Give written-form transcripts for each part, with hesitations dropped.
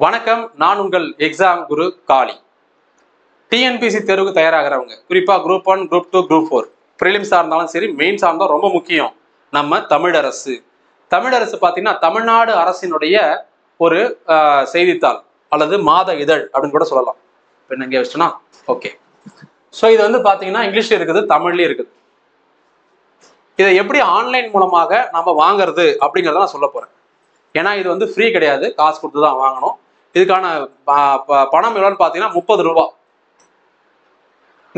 வணக்கம், நான் உங்கள் எக்ஸாம் குரு காளி. டிஎன்பிசி தேர்வுக்கு தயாராகிறவங்க, குறிப்பா குரூப் 1, குரூப் 2, குரூப் 4 பிரிலிம்ஸா இருந்தாலும் சரி, மெயின்ஸா இருந்தாலும் ரொம்ப முக்கியம். நம்ம தமிழரசு பார்த்தீங்கன்னா தமிழ்நாடு அரசினுடைய ஒரு செய்தித்தாள் அல்லது மாத இதழ் அப்படின்னு கூட சொல்லலாம். என்ன இங்கே வச்சுன்னா ஓகே. ஸோ இது வந்து பார்த்தீங்கன்னா இங்கிலீஷ்ல இருக்குது, தமிழ்லயும் இருக்குது. இதை எப்படி ஆன்லைன் மூலமாக நம்ம வாங்குறது அப்படிங்கிறத நான் சொல்ல போறேன். ஏன்னா இது வந்து ஃப்ரீ கிடையாது, காசு கொடுத்து தான் வாங்கணும். இதுக்கான பணம் எவ்வளோன்னு பார்த்தீங்கன்னா 30 ரூபா.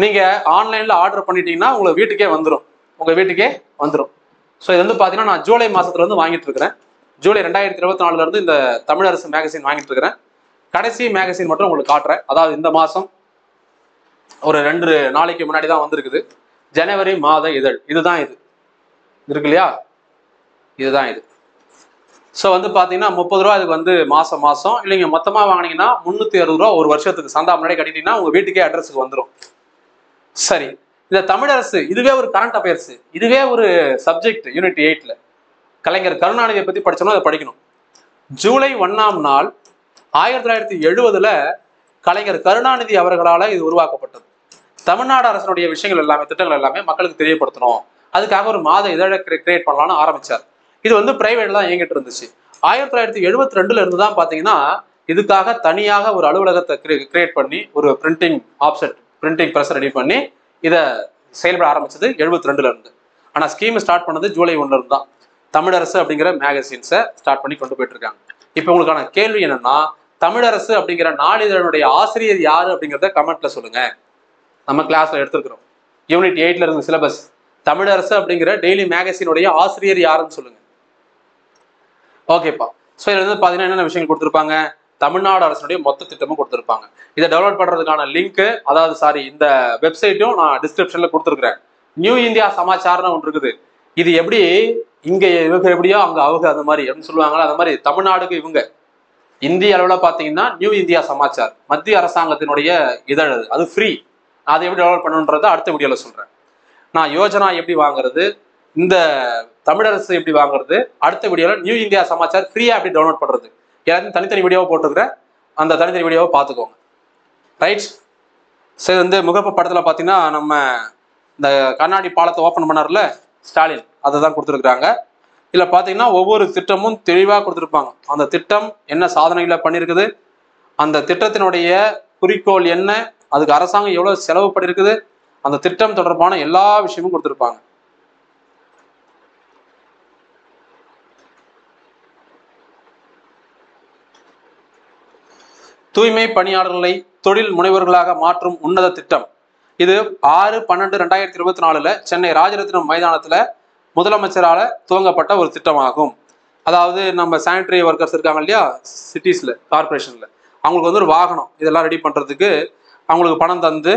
நீங்க ஆன்லைன்ல ஆர்டர் பண்ணிட்டீங்கன்னா உங்களுக்கு வீட்டுக்கே வந்துடும். ஸோ இது வந்து பார்த்தீங்கன்னா நான் ஜூலை மாசத்துல இருந்து வாங்கிட்டு இருக்கிறேன். ஜூலை 2024 இருந்து இந்த தமிழரசு மேகசின் வாங்கிட்டு இருக்கிறேன். கடைசி மேகசின் மட்டும் உங்களுக்கு காட்டுறேன். அதாவது இந்த மாசம் ஒரு 2 நாளைக்கு முன்னாடி தான் வந்திருக்குது. ஜனவரி மாத இதழ் இதுதான். இது இருக்கு இல்லையா, இதுதான் இது. ஸோ வந்து பார்த்தீங்கன்னா 30 ரூபா இதுக்கு வந்து மாசம் இல்லைங்க மொத்தமாக வாங்கினீங்கன்னா 360 ரூபா ஒரு வருஷத்துக்கு சந்தா முன்னாடி கட்டிட்டீங்கன்னா உங்க வீட்டுக்கே அட்ரஸுக்கு வந்துடும். சரி, இந்த தமிழரசு இதுவே ஒரு கரண்ட் அஃபேர்ஸ், இதுவே ஒரு சப்ஜெக்ட் யூனிட் 8ல கலைஞர் கருணாநிதியை பத்தி படிச்சோம்னா அதை படிக்கணும். ஜூலை 1ஆம் நாள் 1970ல கலைஞர் கருணாநிதி அவர்களால் இது உருவாக்கப்பட்டது. தமிழ்நாடு அரசனுடைய விஷயங்கள் எல்லாமே, திட்டங்கள் எல்லாமே மக்களுக்கு தெரியப்படுத்தணும், அதுக்காக ஒரு மாத இதழை கிரியேட் பண்ணலாம்னு ஆரம்பிச்சார். இது வந்து பிரைவேட்ல தான் இயங்கிட்டு இருந்துச்சு. 1972ல இருந்து தான் பாத்தீங்கன்னா இதுக்காக தனியாக ஒரு அலுவலகத்தை கிரியேட் பண்ணி ஒரு பிரிண்டிங் பிரஸ் ரெடி பண்ணி இதை செயல்பட ஆரம்பிச்சது 72ல இருந்து. ஆனா ஸ்கீம் ஸ்டார்ட் பண்ணது ஜூலை 1ல இருந்து தான். தமிழரசு அப்படிங்கிற மேகசின்ஸை ஸ்டார்ட் பண்ணி கொண்டு போயிட்டு இருக்காங்க. இப்போ உங்களுக்கான கேள்வி என்னன்னா, தமிழரசு அப்படிங்கிற நாளிதழனுடைய ஆசிரியர் யாரு அப்படிங்கிறத கமெண்ட்ல சொல்லுங்க. நம்ம கிளாஸ்ல எடுத்துக்கிறோம். யூனிட் 8ல இருந்து சிலபஸ் தமிழரசு அப்படிங்கிற டெய்லி மேகசினுடைய ஆசிரியர் யாருன்னு சொல்லுங்க. ஓகேப்பா. ஸோ இதுல வந்து பார்த்தீங்கன்னா என்னென்ன விஷயங்கள் கொடுத்துருப்பாங்க, தமிழ்நாடு அரசுடைய மொத்த திட்டமும் கொடுத்துருப்பாங்க. இதை டெவலப் பண்றதுக்கான லிங்க், அதாவது இந்த வெப்சைட்டும் நான் டிஸ்கிரிப்ஷன்ல கொடுத்துருக்கிறேன். நியூ இந்தியா சமாச்சார்னு ஒன்று இருக்குது. இது எப்படி இங்க இவங்க எப்படியோ அங்க அவங்க அந்த மாதிரி அப்படின்னு சொல்லுவாங்களா, அந்த மாதிரி தமிழ்நாடுக்கு இவங்க. இந்திய அளவில் பார்த்தீங்கன்னா நியூ இந்தியா சமாச்சார் மத்திய அரசாங்கத்தினுடைய இதழ், அது ஃப்ரீ. அதை எப்படி டெவலப் பண்ணணுன்றதை அடுத்த வீடியோல சொல்றேன். நான் யோஜனா எப்படி வாங்குறது, இந்த தமிழரசு எப்படி வாங்குறது, அடுத்த வீடியோல நியூ இந்தியா சமாச்சார் ஃப்ரீயா எப்படி டவுன்லோட் பண்றது, எல்லாத்தையும் தனித்தனி வீடியோவை போட்டுக்கிறேன். அந்த தனித்தனி வீடியோவை பார்த்துக்கோங்க. ரைட். சரி, வந்து முகப்பு படத்துல பார்த்தீங்கன்னா நம்ம இந்த கண்ணாடி பாலத்தை ஓப்பன் பண்ணார்ல ஸ்டாலின், அதை தான் கொடுத்துருக்குறாங்க. இதில் பார்த்தீங்கன்னா ஒவ்வொரு திட்டமும் தெளிவாக கொடுத்துருப்பாங்க. அந்த திட்டம் என்ன சாதனைகளை பண்ணியிருக்குது, அந்த திட்டத்தினுடைய குறிக்கோள் என்ன, அதுக்கு அரசாங்கம் எவ்வளவு செலவு பண்ணியிருக்குது, அந்த திட்டம் தொடர்பான எல்லா விஷயமும் கொடுத்துருப்பாங்க. தூய்மை பணியாளர்களை தொழில் முனைவர்களாக மாற்றும் உன்னத திட்டம். இது 6/12/2024 சென்னை ராஜரத்னம் மைதானத்துல முதலமைச்சரால துவங்கப்பட்ட ஒரு திட்டமாகும். அதாவது நம்ம சானிட்டரி ஒர்க்கர்ஸ் இருக்காங்க இல்லையா, சிட்டிஸ்ல, கார்பரேஷன்ல, அவங்களுக்கு வந்து ஒரு வாகனம் இதெல்லாம் ரெடி பண்றதுக்கு அவங்களுக்கு பணம் தந்து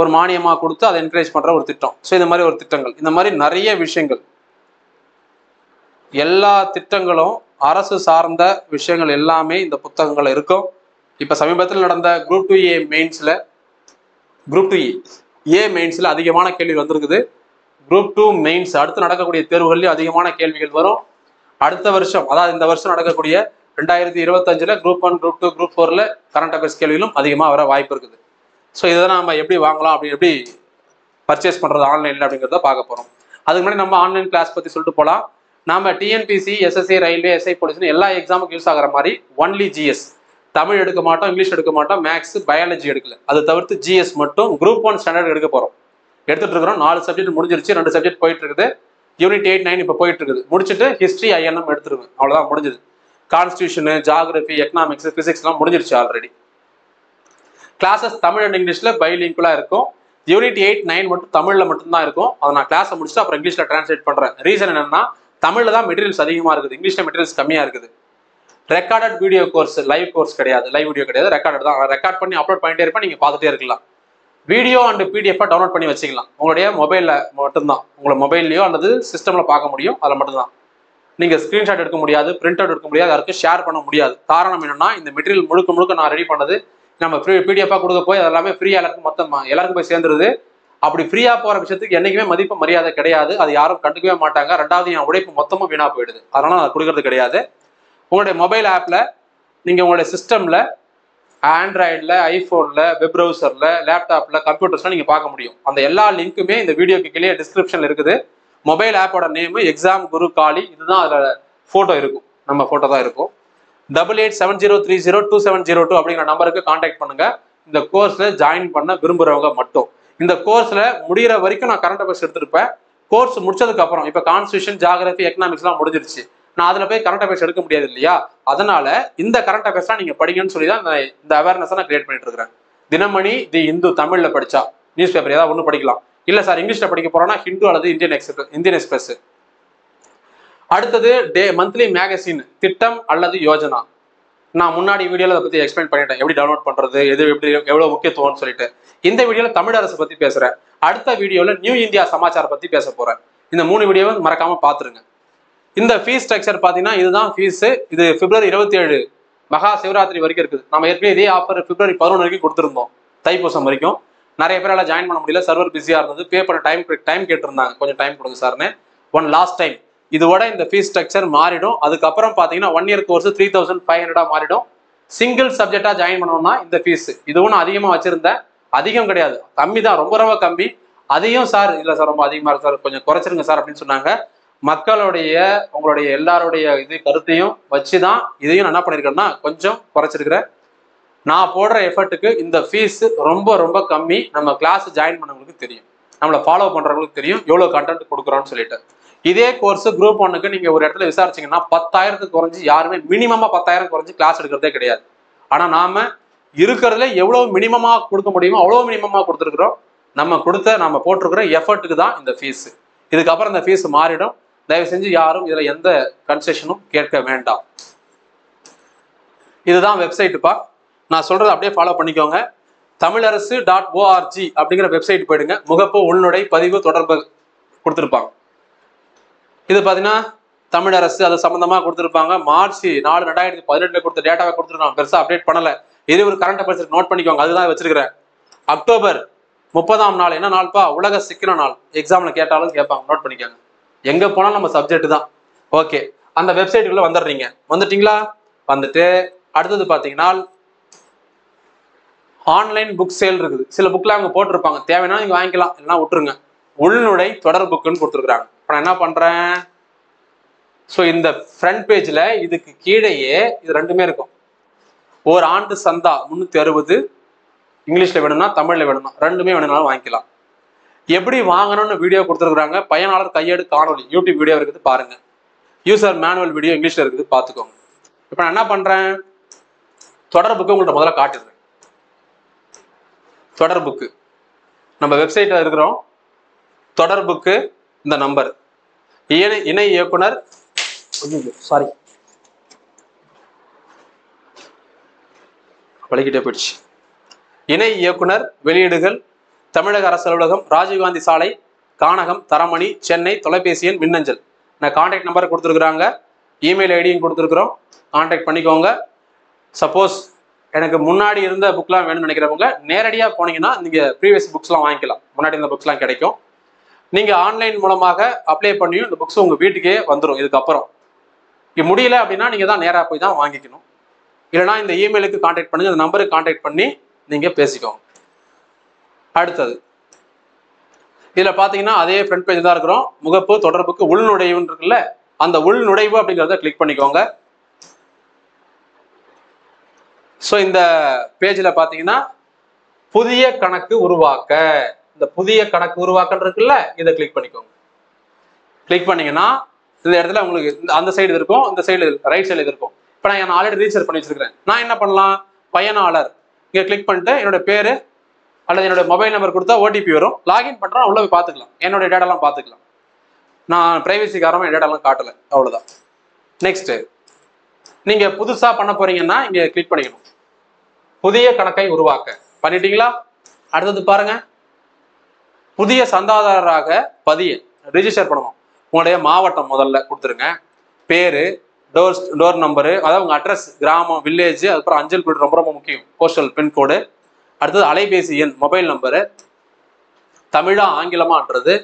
ஒரு மானியமாக கொடுத்து அதை என்கரேஜ் பண்ற ஒரு திட்டம். ஸோ இந்த மாதிரி ஒரு திட்டங்கள், இந்த மாதிரி நிறைய விஷயங்கள், எல்லா திட்டங்களும் அரசு சார்ந்த விஷயங்கள் எல்லாமே இந்த புத்தகங்கள் இருக்கும். இப்போ சமீபத்தில் நடந்த குரூப் 2A மெயின்ஸ்ல அதிகமான கேள்வி வந்திருக்குது. குரூப் 2 மெயின்ஸ் அடுத்து நடக்கக்கூடிய தேர்வுகள்லயும் அதிகமான கேள்விகள் வரும். அடுத்த வருஷம், அதாவது இந்த வருஷம் நடக்கக்கூடிய 2025ல குரூப் 1, குரூப் 2, குரூப் 4ல கரண்ட் அஃபேர்ஸ் கேள்விகளும் அதிகமாக வர வாய்ப்பு இருக்குது. ஸோ இதை நம்ம எப்படி வாங்கலாம், எப்படி பர்ச்சேஸ் பண்றது ஆன்லைன்ல அப்படிங்கிறத பார்க்க போறோம். அதுக்கு முன்னாடி நம்ம ஆன்லைன் கிளாஸ் பத்தி சொல்லிட்டு போகலாம். நாம டிஎன்பிசி, எஸ்எஸ்சி, ரயில்வே, எஸ்ஐ போலீஸ்னு எல்லா எக்ஸாமுக்கும் யூஸ் ஆகிற மாதிரி ஒன்லி ஜிஎஸ், தமிழ் எடுக்க மாட்டோம், இங்கிலீஷ் எடுக்க மாட்டோம், மேக்ஸ், பயாலஜி எடுக்கல, அதை தவிர்த்து ஜிஎஸ் மட்டும் குரூப் 1 ஸ்டாண்டர்ட் எடுக்க போறோம். எடுத்துட்டு இருக்கிறோம். 4 சப்ஜெக்ட் முடிஞ்சிருச்சு, 2 சப்ஜெக்ட் போயிட்டு இருக்குது. யூனிட் 8, 9 இப்போ போயிட்டு இருக்குது. முடிச்சுட்டு ஹிஸ்ட்ரி, ஐஎன்எம் எடுத்துருவேன். அவ்வளவுதான், முடிஞ்சது. கான்ஸ்டியூஷனு, ஜாகிரபி, எக்கனாமிக்ஸ், பிசிக்ஸ் எல்லாம் முடிஞ்சிருச்சு ஆல்ரெடி. கிளாஸஸ் தமிழ் அண்ட் இங்கிலீஷ்ல பைலிங்குலா இருக்கும். யூனிட் 8, 9 மட்டும் தமிழ்ல மட்டும்தான் இருக்கும். அதை நான் கிளாஸை முடிச்சுட்டு அப்புறம் இங்கிலீஷ்ல டிரான்ஸ்லேட் பண்றேன். ரீசன் என்னன்னா, தமிழ்ல தான் மெட்டீரியல்ஸ் அதிகமா இருக்குது, இங்கிலீஷ்ல மெட்டீரியல்ஸ் கம்மியா இருக்குது. Recorded video course, live course கிடையாது, லைவ் வீடியோ கிடையாது, ரெக்கார்டட் தான். ரெக்கார்ட் பண்ணி அப்லோட் பண்ணிட்டே இருப்பேன், நீங்க பார்த்துட்டே இருக்கலாம். வீடியோ அண்ட் பிடிஎஃப் டவுன்லோட் பண்ணி வச்சுக்கலாம். உங்களுடைய மொபைல்ல மட்டும்தான், உங்களை மொபைல்லையோ அல்லது சிஸ்டம்ல பார்க்க முடியும். அதில் மட்டும்தான் நீங்க ஸ்கிரீன்ஷாட் எடுக்க முடியாது, பிரிண்ட் அவுட் எடுக்க முடியாது, யாருக்கும் ஷேர் பண்ண முடியாது. காரணம் என்னன்னா, இந்த மெட்டீரியல் முழுக்க நான் ரெடி பண்ணது நம்ம பிடிஎஃபா கொடுக்க போய் அதெல்லாமே ஃப்ரீயா எல்லாருக்கும் போய் சேர்ந்துருது. அப்படி ஃப்ரீயா போற விஷயத்துக்கு என்னைக்குமே மதிப்பு மரியாதை கிடையாது. அது யாரும் கண்டுக்கவே மாட்டாங்க. ரெண்டாவது, என் உழைப்பு மொத்தமும் வீணா போயிடுது. அதனால நான் கொடுக்கறது கிடையாது. உங்களுடைய மொபைல் ஆப்ல நீங்கள் உங்களுடைய சிஸ்டமில் ஆண்ட்ராய்டில், ஐஃபோனில், வெப் ப்ரௌசரில், லேப்டாப்பில், கம்ப்யூட்டர்ஸ்லாம் நீங்கள் பார்க்க முடியும். அந்த எல்லா லிங்க்குமே இந்த வீடியோக்கு கீழே டிஸ்கிரிப்ஷனில் இருக்குது. மொபைல் ஆப்போட நேமு எக்ஸாம் குரு காலி, இதுதான் அதில் ஃபோட்டோ இருக்கும், நம்ம ஃபோட்டோ தான் இருக்கும். 8870302702 அப்படிங்கிற நம்பருக்கு கான்டாக்ட் பண்ணுங்க. இந்த கோர்ஸ்ல ஜாயின் பண்ண விரும்புறவங்க மட்டும். இந்த கோர்ஸ்ல முடிகிற வரைக்கும் நான் கரண்ட் அஃபேர்ஸ் எடுத்திருப்பேன். கோர்ஸ் முடிச்சதுக்கு அப்புறம் இப்ப கான்ஸ்டியூஷன், ஜியோகிராஃபி, எக்கனாமிக்ஸ் எல்லாம் முடிஞ்சிருச்சு. நான் அதுல போய் கரண்ட் அஃபேர்ஸ் எடுக்க முடியாது இல்லையா? அதனால இந்த கரண்ட் அஃபேர்ஸ்லாம் நீங்க படிங்கன்னு சொல்லி தான் இந்த அவேர்னஸ் நான் கிரியேட் பண்ணிட்டு இருக்கிறேன். தினமணி, தி இந்து தமிழ்ல படிச்சா நியூஸ் பேப்பர் ஏதாவது ஒன்று படிக்கலாம். இல்ல சார் இங்கிலீஷ்ல படிக்க போறோம்னா ஹிந்து அல்லது இந்தியன் எக்ஸ்பிரஸ். அடுத்தது மந்த்லி மேகசின் திட்டம் அல்லது யோஜனா. நான் முன்னாடி வீடியோல அதை பத்தி எக்ஸ்பிளைன் பண்ணிட்டேன், எப்படி டவுன்லோட் பண்றது, எது எப்படி எவ்வளவு முக்கியத்துவம்னு சொல்லிட்டு. இந்த வீடியோல தமிழ் அரசு பத்தி பேசுறேன். அடுத்த வீடியோல நியூ இந்தியா சமாச்சாரம் பத்தி பேச போறேன். இந்த 3 வீடியோவை மறக்காம பாத்துருங்க. இந்த ஃபீஸ் ஸ்ட்ரக்சர் பாத்தீங்கன்னா இதுதான் ஃபீஸ். இது பிப்ரவரி 27 மகா சிவராத்திரி வரைக்கும் இருக்குது. நம்ம ஏற்கனவே இதே ஆஃபர் பிப்ரவரி 11 வரைக்கும் கொடுத்துருந்தோம், தைப்பூசம் வரைக்கும். நிறைய பேரால ஜாயின் பண்ண முடியல, சர்வர் பிஸியா இருந்தது, பே பண்ண டைம் கேட்டிருந்தாங்க, கொஞ்சம் டைம் கொடுங்க சார்னு. ஒன் லாஸ்ட் டைம் இதோட இந்த ஃபீஸ் ஸ்ட்ரக்சர் மாறிடும். அதுக்கப்புறம் பாத்தீங்கன்னா 1 இயர் கோர்ஸ் 3500 மாறிடும். சிங்கிள் சப்ஜெக்டா ஜாயின் பண்ணோம்னா இந்த ஃபீஸ் இதுவும் நான் அதிகமா வச்சிருந்தேன். அதிகம் கிடையாது, கம்மி தான், ரொம்ப ரொம்ப கம்மி. அதையும் சார் இல்ல சார் ரொம்ப அதிகமா இருக்கு சார், கொஞ்சம் குறைச்சிருங்க சார் அப்படின்னு சொன்னாங்க. மக்களுடைய உங்களுடைய எல்லாருடைய இது கருத்தையும் வச்சுதான் இதையும் நான் என்ன பண்ணிருக்கேன்னா கொஞ்சம் குறைச்சிருக்கிறேன். நான் போடுற எஃபர்ட்டுக்கு இந்த ஃபீஸ் ரொம்ப ரொம்ப கம்மி. நம்ம கிளாஸ் ஜாயின் பண்ணவங்களுக்கு தெரியும், நம்மளை ஃபாலோ பண்றவங்களுக்கு தெரியும் எவ்வளவு கண்டென்ட் கொடுக்குறோம்னு சொல்லிட்டு. இதே கோர்ஸ் குரூப் 1க்கு நீங்க ஒரு இடத்துல விசாரிச்சீங்கன்னா 10,000க்கு குறைஞ்சு யாருமே மினிமமா 10,000 குறைஞ்சு கிளாஸ் எடுக்கிறதே கிடையாது. ஆனா நாம இருக்கிறதுல எவ்வளவு மினிமமா கொடுக்க முடியுமோ அவ்வளவு மினிமமா கொடுத்துருக்கிறோம். நம்ம போட்டிருக்கிற எஃபர்ட்டுக்கு தான் இந்த ஃபீஸ். இதுக்கப்புறம் இந்த ஃபீஸ் மாறிடும். தயவு செஞ்சு யாரும் இதுல எந்த கன்செஷனும் கேட்க வேண்டாம். இதுதான் வெப்சைட்டுப்பா, நான் சொல்றது அப்படியே ஃபாலோ பண்ணிக்கோங்க. tamilarasu.org அப்படிங்கிற வெப்சைட் போயிடுங்க. முகப்பு, உள்நுடை, பதிவு, தொடர்பு கொடுத்துருப்பாங்க. இது பாத்தீங்கன்னா தமிழரசு அது சம்பந்தமா கொடுத்துருப்பாங்க. மார்ச் 4 2018 கொடுத்த டேட்டாவை கொடுத்துருக்காங்க, பெருசா அப்டேட் பண்ணல. இது ஒரு கரண்ட் அஃபேர்ஸ் நோட் பண்ணிக்கோங்க, அதுதான் வச்சிருக்கிறேன். அக்டோபர் 30ஆம் நாள் என்ன நாள்ப்பா? உலக சிக்கன நாள். எக்ஸாம்ல கேட்டாலும் கேட்பாங்க, நோட் பண்ணிக்கோங்க. எங்க போனாலும் நம்ம சப்ஜெக்ட் தான். ஓகே, அந்த வெப்சைட்டுக்குள்ள வந்துடுறீங்க. வந்துட்டீங்களா? வந்துட்டு அடுத்தது பாத்தீங்கன்னா ஆன்லைன் புக் சேல் இருக்குது. சில புக்ல அவங்க போட்டிருப்பாங்க, தேவைன்னா நீங்க வாங்கிக்கலாம், இல்லைன்னா விட்டுருங்க. உள்நுடை தொடர் புக்குன்னு கொடுத்துருக்காங்க. இப்போ நான் என்ன பண்றேன், ஸோ இந்த ஃப்ரண்ட் பேஜ்ல இதுக்கு கீழேயே இது ரெண்டுமே இருக்கும். ஒரு ஆண்டு சந்தா 360, இங்கிலீஷ்ல வேணும்னா தமிழ்ல வேணும்னா ரெண்டுமே வேணும்னாலும் வாங்கிக்கலாம். எப்படி வாங்கணும்னு வீடியோ கொடுத்துருக்காங்க. பயனாளர் கையேடு காணொலி யூடியூப் வீடியோ இருக்குது, பாருங்க. யூசர் மேனுவல் வீடியோ இங்கிலீஷ்ல இருக்குது, பார்த்துக்கோங்க. இப்போ நான் என்ன பண்றேன், தொடர் புக்கு உங்கள்கிட்ட முதல்ல காட்டுறேன். தொடர் புக்கு நம்ம வெப்சைட்ல இருக்கிறோம். தொடர் புக்கு இந்த நம்பர், இணை இயக்குனர், சாரி வலிக்கிட்டே போயிடுச்சு. இணை இயக்குனர், வெளியீடுகள், தமிழக அரசு அலுவலகம், ராஜீவ்காந்தி சாலை, கானகம், தரமணி, சென்னை. தொலைபேசி எண், மின்னஞ்சல். நான் கான்டாக்ட் நம்பர் கொடுத்துருக்குறாங்க, இமெயில் ஐடியும் கொடுத்துருக்குறோம். கான்டாக்ட் பண்ணிக்கோங்க. சப்போஸ் எனக்கு முன்னாடி இருந்த புக்லாம் வேணும்னு நினைக்கிறவங்க நேரடியாக போனீங்கன்னா நீங்க ப்ரீவியஸ் புக்ஸ்லாம் வாங்கிக்கலாம். முன்னாடி இருந்த புக்ஸ்லாம் கிடைக்கும். நீங்க ஆன்லைன் மூலமாக அப்ளை பண்ணியும் இந்த புக்ஸ் உங்க வீட்டுக்கே வந்துடும். இதுக்கப்புறம் இது முடியல அப்படின்னா நீங்க தான் நேராக போய் தான் வாங்கிக்கணும். இல்லைனா இந்த இமெயிலுக்கு கான்டாக்ட் பண்ணுங்க, இந்த நம்பருக்கு கான்டாக்ட் பண்ணி நீங்க பேசிக்கோங்க. அடுத்தது இதுல பாத்தீங்கன்னா அதே ஃப்ரண்ட் பேஜ் தான் இருக்கிறோம். முகப்பு, தொடர்புக்கு, உள்நுழைவுன்னு இருக்குல்ல, அந்த உள்நுழைவு அப்படிங்கிறத கிளிக் பண்ணிக்கோங்க. ஸோ இந்த பேஜ்ல பாத்தீங்கன்னா புதிய கணக்கு உருவாக்க, இந்த புதிய கணக்கு உருவாக்கல் இருக்குல்ல, இதை கிளிக் பண்ணிக்கோங்க. கிளிக் பண்ணீங்கன்னா இந்த இடத்துல உங்களுக்கு அந்த சைடு இருக்கும், இந்த சைடு ரைட் சைடு இருக்கும். இப்போ நான் ஆல்ரெடி ரீசர்ச் பண்ணி வச்சிருக்கிறேன். நான் என்ன பண்ணலாம், பயனாளர் இங்கே கிளிக் பண்ணிட்டு என்னோட பேரு அல்லது என்னோட மொபைல் நம்பர் கொடுத்தா ஓடிபி வரும். லாகின் பண்றோம், உள்ள போய் பார்த்துக்கலாம், என்னோட டேட்டாலாம் பார்த்துக்கலாம். நான் பிரைவசி காரணமா என் டேட்டாலாம் காட்டலை, அவ்வளோதான். நெக்ஸ்ட் நீங்க புதுசா பண்ண போறீங்கன்னா இங்க கிளிக் பண்ணிக்கணும். புதிய கணக்கை உருவாக்க பண்ணிட்டீங்களா? அடுத்தது பாருங்க, புதிய சந்தாதாரராக பதிய ரிஜிஸ்டர் பண்ணணும். உங்களுடைய மாவட்டம் முதல்ல கொடுத்துருங்க, பேரு, டோர் நம்பரு, அதாவது உங்க அட்ரஸ், கிராமம், வில்லேஜ், அதுக்கப்புறம் அஞ்சல் கோடு ரொம்ப ரொம்ப முக்கியம், போஸ்டல் பின்கோடு. அடுத்தது அலைபேசி எண், மொபைல் நம்பரு, தமிழா ஆங்கிலமான்றது,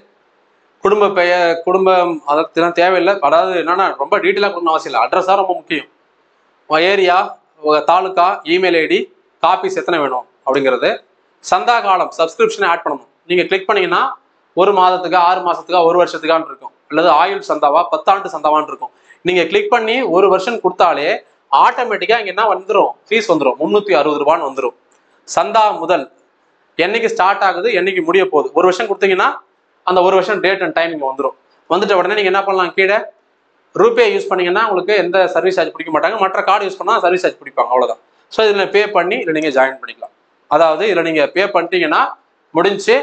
குடும்ப பெயர், குடும்பம், அதெல்லாம் தேவையில்லை. அதாவது என்னன்னா ரொம்ப டீட்டெயிலாக கொடுக்கணும் அவசியம் இல்லை, அட்ரஸாக ரொம்ப முக்கியம். Area, taluka, email ID, copies எத்தனை வேணும் அப்படிங்கிறது. சந்தா காலம் சப்ஸ்கிரிப்ஷனை ஆட் பண்ணணும். நீங்க கிளிக் பண்ணீங்கன்னா 1 மாதத்துக்கா, 6 மாசத்துக்கா, 1 வருஷத்துக்கான்னு இருக்கும். அல்லது ஆயுள் சந்தாவா, 10 ஆண்டு சந்தாவான்னு இருக்கும். நீங்க கிளிக் பண்ணி 1 வருஷம் கொடுத்தாலே ஆட்டோமேட்டிக்கா இங்க என்ன வந்துடும், ஃபீஸ் வந்துடும், 360 ரூபான்னு வந்துடும். சந்தா முதல் என்னைக்கு ஸ்டார்ட் ஆகுது, என்னைக்கு முடிய போகுது, 1 வருஷம் கொடுத்தீங்கன்னா அந்த 1 வருஷம் டேட் அண்ட் டைம் இங்க வந்துடும். வந்துட்ட உடனே நீங்க என்ன பண்ணலாம், கீழே ரூபே யூஸ் பண்ணீங்கன்னா உங்களுக்கு எந்த சர்வீஸ் சார்ஜ் பிடிக்க மாட்டாங்க. மற்ற கார்டு யூஸ் பண்ணா சர்வீஸ் சார்ஜ் பிடிப்பாங்க, அவ்வளவுதான். ஸோ இதுல பே பண்ணி இதுல நீங்க ஜாயின் பண்ணிக்கலாம். அதாவது இதுல நீங்க பே பண்ணிட்டீங்கன்னா முடிஞ்சு.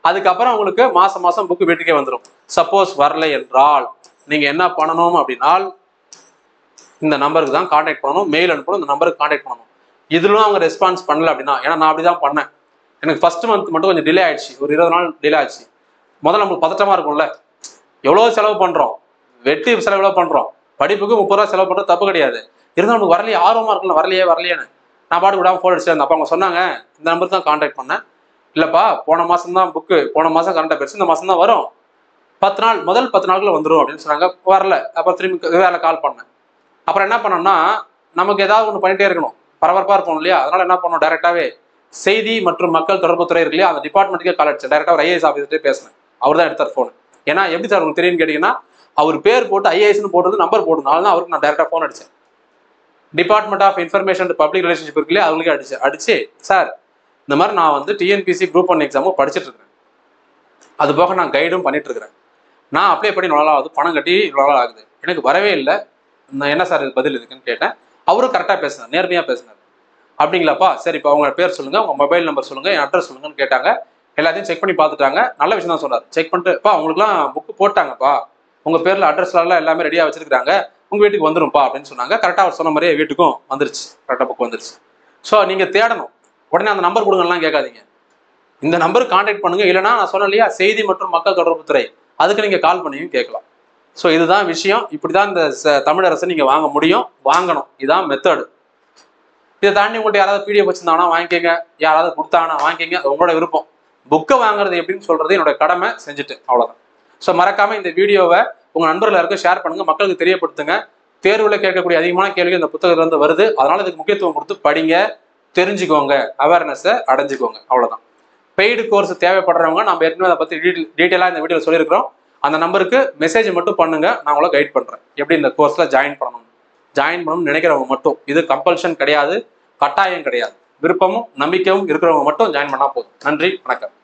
அதுக்கப்புறம் உங்களுக்கு மாசம் மாசம் புக் வீட்டுக்கே வந்துடும். சப்போஸ் வரலை என்றால் நீங்க என்ன பண்ணணும் அப்படின்னா, இந்த நம்பருக்கு தான் கான்டாக்ட் பண்ணணும், மெயில் அனுப்பணும், இந்த நம்பருக்கு கான்டாக்ட் பண்ணணும். இதுலும் அவங்க ரெஸ்பான்ஸ் பண்ணல அப்படின்னா, ஏன்னா நான் அப்படிதான் பண்ணேன். எனக்கு ஃபர்ஸ்ட் மந்த் மட்டும் கொஞ்சம் டிலே ஆயிடுச்சு, ஒரு 20 நாள் டிலே ஆயிடுச்சு. முதல்ல நம்மளுக்கு பதட்டமா இருக்கும்ல, எவ்வளவு செலவு பண்றோம், வெட்டி செலவு பண்றோம், படிப்புக்கு 30 ரூபா செலவு பண்றது தப்பு கிடையாது. இருந்தாலும் நமக்கு வரலையே, ஆர்வமா இருக்குல்ல, வரலையேன்னு நான் பாட்டு விடாம போன் அடிச்சேன். அப்ப அவங்க சொன்னாங்க, இந்த நம்பருக்கு தான் கான்டாக்ட் பண்ணேன். இல்லப்பா, போன மாசம் தான் புக்கு, போன மாசம் கரண்டா போயிடுச்சு, இந்த மாசம் தான் வரும், 10 நாள், முதல் 10 நாளுக்குள்ள வந்துடும் அப்படின்னு சொன்னாங்க. வரல. அப்புறம் திரும்பி வேலை கால் பண்ணேன். அப்புறம் என்ன பண்ணோம்னா, நமக்கு ஏதாவது ஒன்று பண்ணிட்டே இருக்கணும், பரபரப்பா இருக்கணும் இல்லையா? அதனால என்ன பண்ணணும், டைரக்டாவே செய்தி மற்றும் மக்கள் தொடர்பு துறை இருக்கு இல்லையா, அந்த டிபார்ட்மெண்ட்டுக்கே கால் அடிச்சேன். டைரக்டா ஒரு ஐஏஎஸ் ஆஃபீஸர்கிட்டே பேசினேன். அவர் தான் எடுத்தார் போன். ஏன்னா எப்படி சார் உங்களுக்கு தெரியும்னு கேட்டீங்கன்னா, அவர் பேர் போட்டு ஐஏஎஸ்னு போட்டு நம்பர் போட்டு, அதனால தான் அவருக்கு நான் டைரக்டா போன் அடிச்சேன். Department of information and public relationship இருக்கு இல்லையா, அவங்களுக்கே அடிச்சு சார் இந்த மாதிரி நான் வந்து டிஎன்பிசி குரூப் 1 எக்ஸாமும் படிச்சுட்டு இருக்கேன், அது போக நான் கைடும் பண்ணிட்டு இருக்கிறேன், நான் அப்ளை பண்ணி இவ்வளோ நாள் ஆகுது, பணம் கட்டி இவ்வளோ நாள் ஆகுது, எனக்கு வரவே இல்லை, நான் என்ன சார் இது பதில் இருக்குன்னு கேட்டேன். அவரும் கரெக்டாக பேசினார், நேர்மையாக பேசினார். அப்படிங்களாப்பா, சரி இப்போ அவங்க பேர் சொல்லுங்க, உங்க மொபைல் நம்பர் சொல்லுங்க, என் அட்ரஸ் சொல்லுங்கன்னு கேட்டாங்க. எல்லாத்தையும் செக் பண்ணி பார்த்துட்டாங்க. நல்ல விஷயம் தான் சொன்னார். செக் பண்ணிட்டுப்பா உங்களுக்குலாம் புக்கு போட்டாங்கப்பா, உங்க பேர்ல அட்ரஸ்லாம் எல்லாமே ரெடியாக வச்சிருக்காங்க, உங்க வீட்டுக்கு வந்துரும்ப்பா அப்படின்னு சொன்னாங்க. கரெக்டாக அவர் சொன்ன மாதிரியே வீட்டுக்கும் வந்துருச்சு, கரெக்டாக புக் வந்துருச்சு. ஸோ நீங்க தேடணும், உடனே அந்த நம்பர் கொடுங்கலாம் கேட்காதீங்க, இந்த நம்பருக்கு கான்டாக்ட் பண்ணுங்க. இல்லைன்னா நான் சொன்னேன் இல்லையா, செய்தி மற்றும் மக்கள் தொடர்பு துறை, அதுக்கு நீங்க கால் பண்ணியும் கேட்கலாம். ஸோ இதுதான் விஷயம். இப்படிதான் இந்த தமிழ் அரசு நீங்க வாங்க முடியும், வாங்கணும். இதுதான் மெத்தடு. இதை தாண்டி உங்கள்கிட்ட யாராவது பிடிஎஃப் வச்சிருந்தாங்கன்னா வாங்கிக்கங்க, யாராவது கொடுத்தாங்கன்னா வாங்கிக்கங்க, உங்களோட விருப்பம். புக்கை வாங்குறது எப்படின்னு சொல்றது என்னோட கடமை, செஞ்சுட்டு அவ்வளவுதான். ஸோ மறக்காம இந்த வீடியோவை உங்க நண்பர்கள் யாருக்கும் ஷேர் பண்ணுங்க, மக்களுக்கு தெரியப்படுத்துங்க. தேர்வுல கேட்கக்கூடிய அதிகமான கேள்விகள் இந்த புத்தகத்துல இருந்து வருது. அதனால இதுக்கு முக்கியத்துவம் கொடுத்து படிங்க, தெரிஞ்சுக்கோங்க, அவேர்னஸை அடைஞ்சுக்கோங்க, அவ்வளவுதான். பெய்டு கோர்ஸ் தேவைப்படுறவங்க நம்ம ஏற்கனவே அதை பத்தி டீட்டெயிலாக இந்த வீடியோவில் சொல்லியிருக்கிறோம். அந்த நம்பருக்கு மெசேஜ் மட்டும் பண்ணுங்க, நான் உங்களை கைட் பண்றேன் எப்படி இந்த கோர்ஸ்ல ஜாயின் பண்ணணும்னு நினைக்கிறவங்க மட்டும். இது கம்பல்ஷன் கிடையாது, கட்டாயம் கிடையாது. விருப்பமும் நம்பிக்கையும் இருக்கிறவங்க மட்டும் ஜாயின் பண்ணா போதும். நன்றி, வணக்கம்.